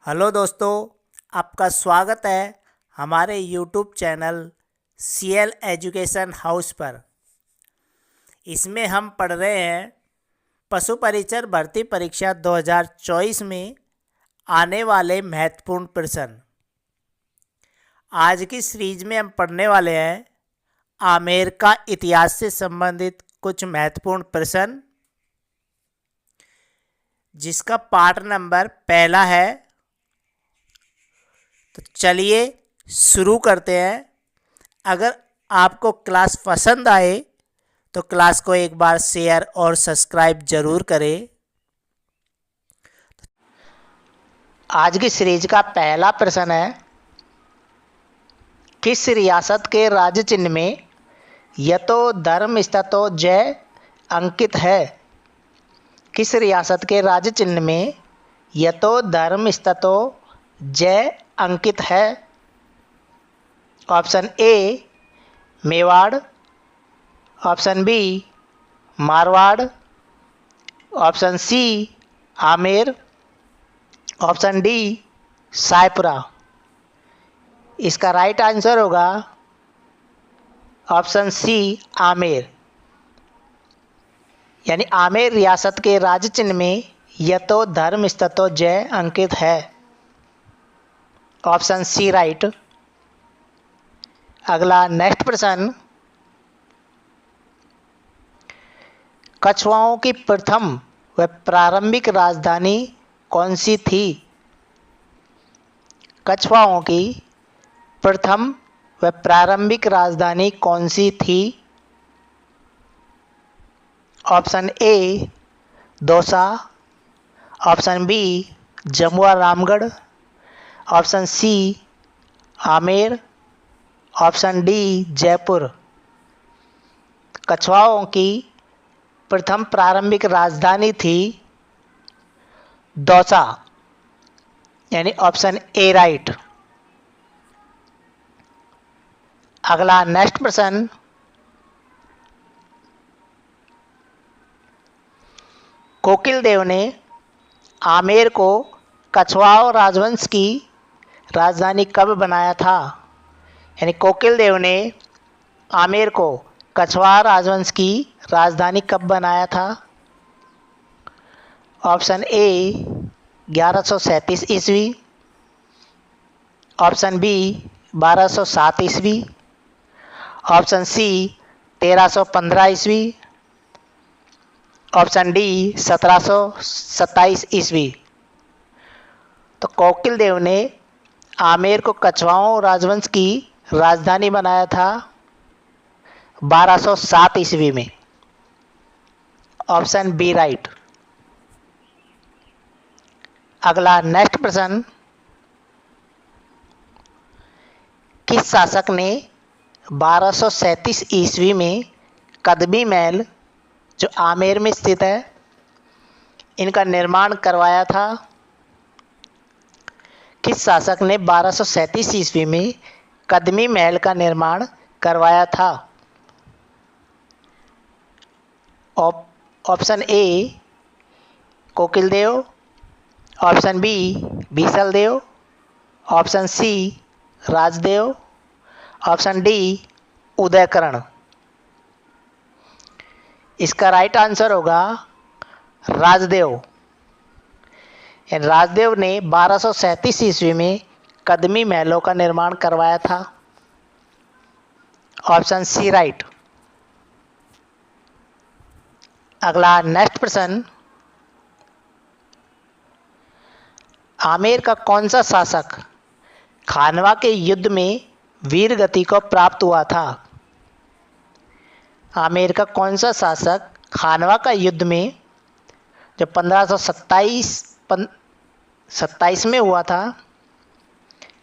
Hello दोस्तों, आपका स्वागत है हमारे YouTube channel CL education house पर। इसमें हम पढ़ रहे हैं पशु परिचर भर्ती परीक्षा 2024 में आने वाले महत्वपूर्ण प्रश्न। आज की सीरीज में हम पढ़ने वाले हैं आमेर का इतिहास से संबंधित कुछ महत्वपूर्ण प्रश्न, जिसका पार्ट नंबर पहला है। तो चलिए शुरू करते हैं। अगर आपको क्लास पसंद आए तो क्लास को एक बार शेयर और सब्सक्राइब जरूर करें। आज की सीरीज का पहला प्रश्न है, किस रियासत के राज्य चिन्ह में यतो धर्म स्ततो जय अंकित है? किस रियासत के राज्य चिन्ह में यतो धर्म स्ततो जय अंकित है? Option A Mewar, option B Marwar, option C Amer, option D Saipura. इसका राइट आंसर होगा ऑप्शन सी आमेर। यानी आमेर रियासत के राज्य चिन्ह में यतो धर्म स्ततो जय अंकित है। Option C right. अगला नेक्स्ट प्रश्न, कछुआओं की प्रथम व प्रारंभिक राजधानी कौन सी थी? कछुआओं की प्रथम व प्रारंभिक राजधानी कौन सी थी? Option A Dausa, option B Jamua Ramgarh, option C Amer, option D Jaipur. कछुआओं की प्रथम प्रारंभिक राजधानी थी दौसा, यानी ऑप्शन ए राइट। अगला नेक्स्ट प्रश्न, कोकिल देव ने आमेर को कछवाओं राजवंश की राजधानी कब बनाया था? यानी कोकिल देव ने आमेर को कछवाहा राजवंश की राजधानी कब बनाया था? ऑप्शन ए 1137 ईस्वी, ऑप्शन बी 1207 ईस्वी, ऑप्शन सी 1315 ईस्वी, ऑप्शन डी 1727 ईस्वी। तो कोकिल देव ने आमेर को कछवाओं राजवंश की राजधानी बनाया था 1207 ईस्वी में। Option B right. अगला नेक्स्ट प्रश्न, किस शासक ने 1237 ईस्वी में कदमी महल, जो आमेर में स्थित है, इनका निर्माण करवाया था? किस शासक ने 1237 ईस्वी में कदमी महल का निर्माण करवाया था? Option A Kokil Dev, option B Bisal Dev, option C Rajdev, option D Udaykaran. इसका राइट आंसर होगा राजदेव। राजदेव ने 1237 ईस्वी में कदमी महलों का निर्माण करवाया था। Option C right. अगला नेक्स्ट प्रश्न, आमेर का कौन सा शासक खानवा के युद्ध में वीर गति को प्राप्त हुआ था? आमेर का कौन सा शासक खानवा का युद्ध में, जो 1527 में हुआ था,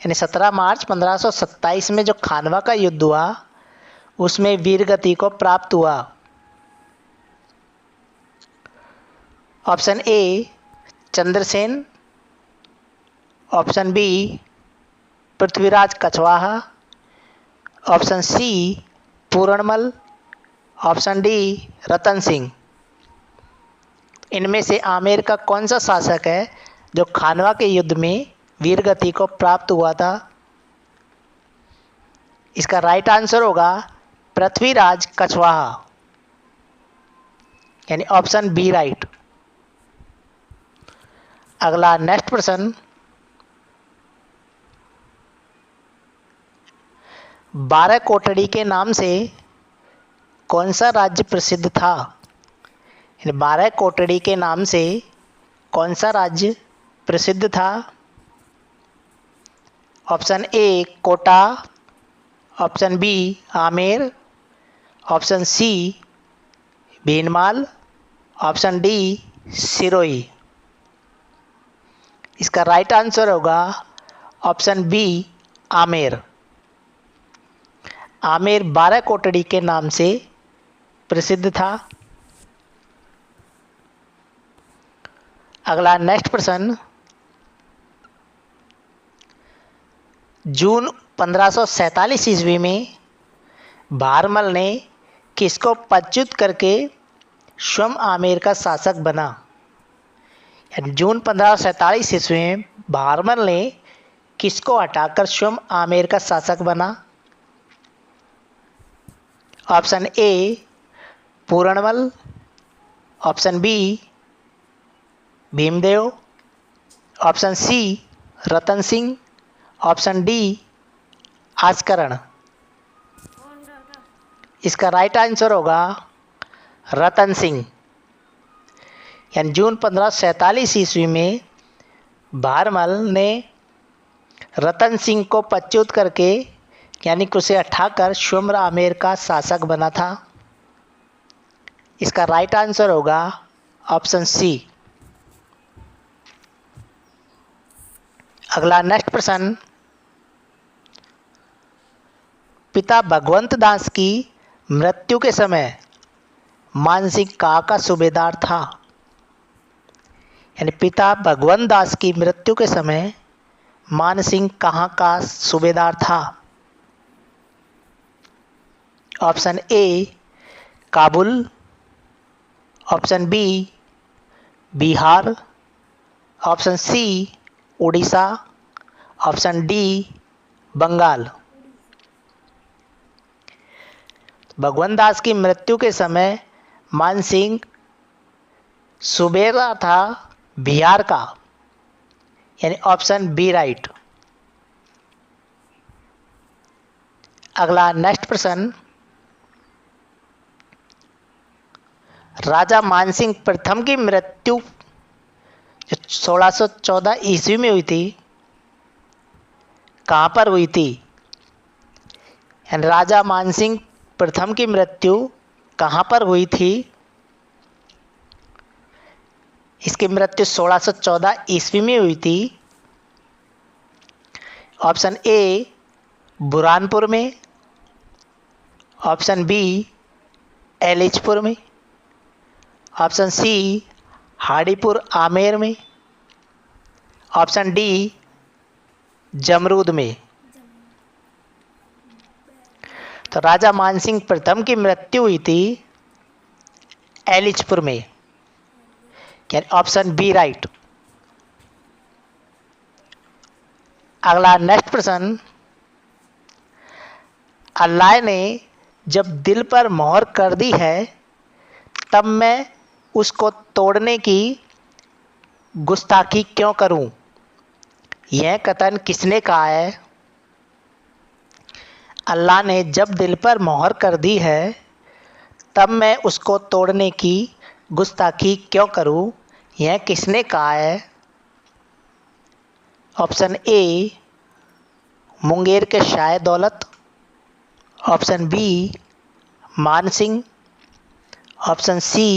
यानी 17 मार्च 1527 में जो खानवा का युद्ध हुआ, उसमें वीर गति को प्राप्त हुआ? Option A Chandrasen, option B Prithviraj Kachhwaha, option C Puranmal, option D Ratan Singh. इनमें से आमेर का कौन सा शासक है जो खानवा के युद्ध में वीरगति को प्राप्त हुआ था? इसका राइट आंसर होगा पृथ्वीराज कछवाहा, यानी ऑप्शन बी राइट। अगला नेक्स्ट प्रश्न, 12 कोटड़ी के नाम से कौन सा राज्य प्रसिद्ध था? 12 कोटड़ी के नाम से कौन सा राज्य प्रसिद्ध था? Option A Kota, option B Amer, option C Bhinmal, option D Sirohi. इसका राइट आंसर होगा ऑप्शन बी आमेर। आमेर 12 कोटड़ी के नाम से प्रसिद्ध था। अगला नेक्स्ट प्रश्न, जून 1547 ईस्वी में भारमल ने किसको पदच्युत करके स्वयं आमेर का शासक बना? जून 1547 ईस्वी में भारमल ने किसको हटाकर स्वयं आमेर का शासक बना? Option A Puranmal, option B Bhimdev, option C Ratan Singh, option D Askaran. इसका राइट आंसर होगा रतन सिंह। यानी जून 1547 ईस्वी में भारमल ने रतन सिंह को पदच्युत करके यानी कि उसे हटाकर स्वयं आमेर का शासक बना था। इसका राइट आंसर होगा ऑप्शन सी। अगला नेक्स्ट प्रश्न, पिता भगवंत दास की मृत्यु के समय मानसिंह कहाँ का सूबेदार था? यानी पिता भगवंत दास की मृत्यु के समय मानसिंह कहाँ का सूबेदार था? Option A Kabul, option B Bihar, option C Orissa, option D Bengal. Bhagwant Das की मृत्यु के समय मानसिंह सूबेदार था बिहार का, यानी ऑप्शन बी राइट। अगला नेक्स्ट प्रश्न, राजा मानसिंह प्रथम की मृत्यु जो 1614 ईस्वी में हुई थी कहाँ पर हुई थी? यानी राजा मानसिंह प्रथम की मृत्यु कहाँ पर हुई थी? इसकी मृत्यु 1614 ईस्वी में हुई थी। ऑप्शन ए बुरहानपुर में, ऑप्शन बी एलिचपुर में, ऑप्शन सी हाड़ीपुर आमेर में, ऑप्शन डी जमरूद में। तो राजा मानसिंह प्रथम की मृत्यु हुई थी एलिचपुर में, यानी ऑप्शन बी राइट। अगला नेक्स्ट प्रश्न, अल्लाह ने जब दिल पर मोहर कर दी है तब मैं उसको तोड़ने की गुस्ताखी क्यों करूं? यह कथन किसने कहा है? अल्लाह ने जब दिल पर मोहर कर दी है तब मैं उसको तोड़ने की गुस्ताखी क्यों करूं? यह किसने कहा है? ऑप्शन ए मुंगेर के शाह दौलत, ऑप्शन बी मान सिंह, ऑप्शन सी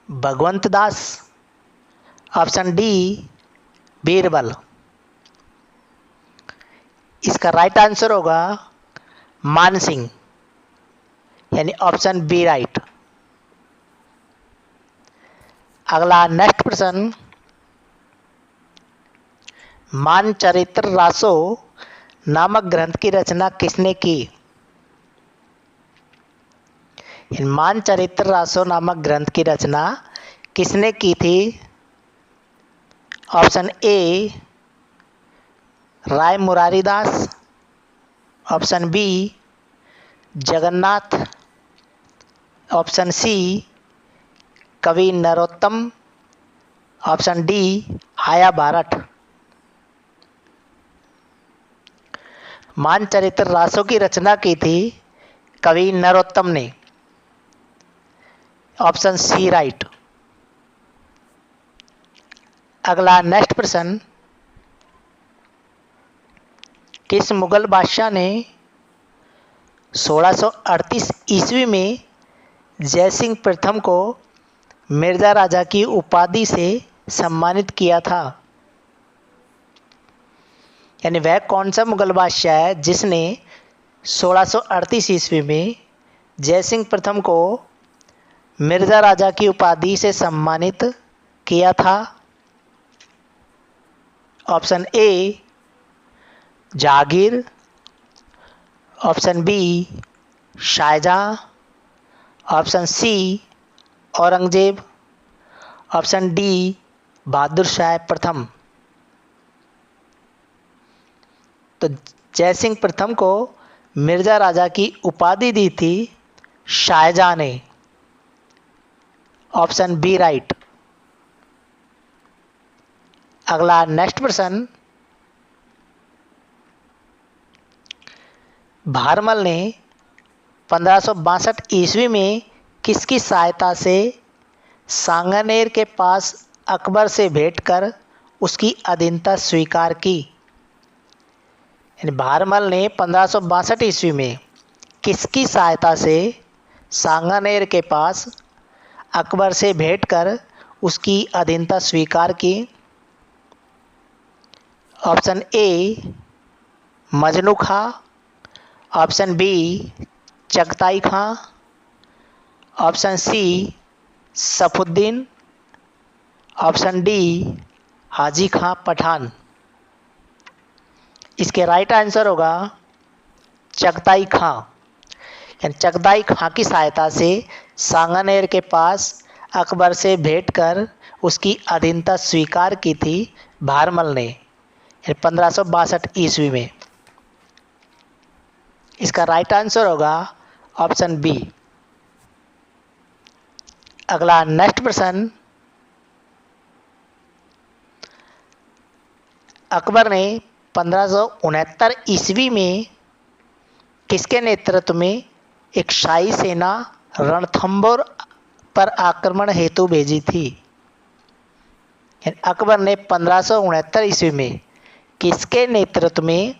भगवंत दास, ऑप्शन डी बीरबल। इसका राइट आंसर होगा मान सिंह, यानी ऑप्शन बी राइट। अगला नेक्स्ट प्रश्न, मानचरित्र रासो नामक ग्रंथ की रचना किसने की? मानचरित्र रासो नामक ग्रंथ की रचना किसने की थी? Option A Rai Murari Das, option B Jagannath, option C कवि नरोत्तम, ऑप्शन डी आया भारत। मानचरित्र रासों की रचना की थी कवि नरोत्तम ने, ऑप्शन सी राइट। अगला नेक्स्ट प्रश्न, किस मुगल बादशाह ने 1638 ईस्वी में जयसिंह प्रथम को मिर्जा राजा की उपाधि से सम्मानित किया था? यानी वह कौन सा मुगल बादशाह है जिसने 1638 ईस्वी में जयसिंह प्रथम को मिर्जा राजा की उपाधि से सम्मानित किया था? Option A Jahangir, option B Shahjahan, option C Aurangzeb, option D Bahadur Shah प्रथम। तो जयसिंह प्रथम को मिर्जा राजा की उपाधि दी थी शाहजहां ने, ऑप्शन बी राइट। अगला नेक्स्ट प्रश्न, भारमल ने 1562 ईस्वी में किसकी सहायता से सांगानेर के पास अकबर से भेंट कर उसकी अधीनता स्वीकार की? यानी भारमल ने 1562 ईस्वी में किसकी सहायता से सांगानेर के पास अकबर से भेंट कर उसकी अधीनता स्वीकार की? Option A Majnu Khan, option B Chagatai Khan, option C Safuddin, option D Haji Khan Pathan. इसके राइट आंसर होगा चगताई खां। यानी चगताई खां की सहायता से सांगानेर के पास अकबर से भेंट कर उसकी अधीनता स्वीकार की थी भारमल ने 1562 ईस्वी में। इसका राइट आंसर होगा ऑप्शन बी। अगला नेक्स्ट प्रश्न, अकबर ने 1569 ईस्वी में किसके नेतृत्व में एक शाही सेना रणथंभौर पर आक्रमण हेतु भेजी थी? अकबर ने 1569 ईस्वी में किसके नेतृत्व में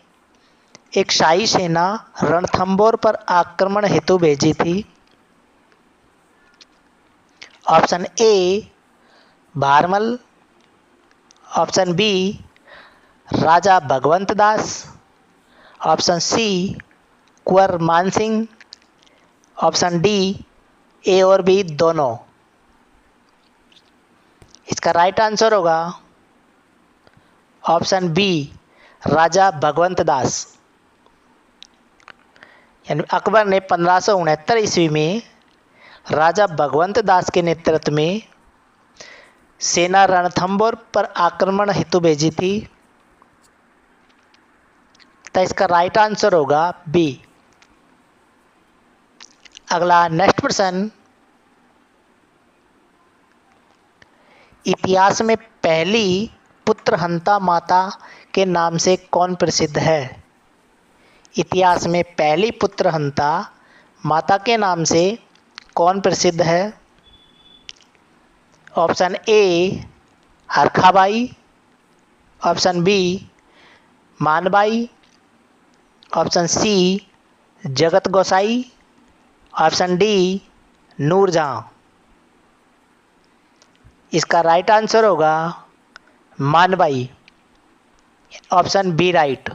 एक शाही सेना रणथंभौर पर आक्रमण हेतु भेजी थी? Option A Bharmal, option B Raja Bhagwant Das, option C Kunwar Man Singh, option D A और बी दोनों। इसका राइट आंसर होगा ऑप्शन बी राजा भगवंत दास। यानी अकबर ने 1569 ईस्वी में राजा भगवंत दास के नेतृत्व में सेना रणथंभौर पर आक्रमण हेतु भेजी थी। तो इसका राइट आंसर होगा बी। अगला नेक्स्ट प्रश्न, इतिहास में पहली पुत्रहंता माता के नाम से कौन प्रसिद्ध है? इतिहास में पहली पुत्रहंता माता के नाम से कौन प्रसिद्ध है? Option A Harkhabai, option B Manbai, option C Jagat Gosain, option D Noor Jahan. इसका राइट आंसर होगा मानबाई, ऑप्शन बी राइट।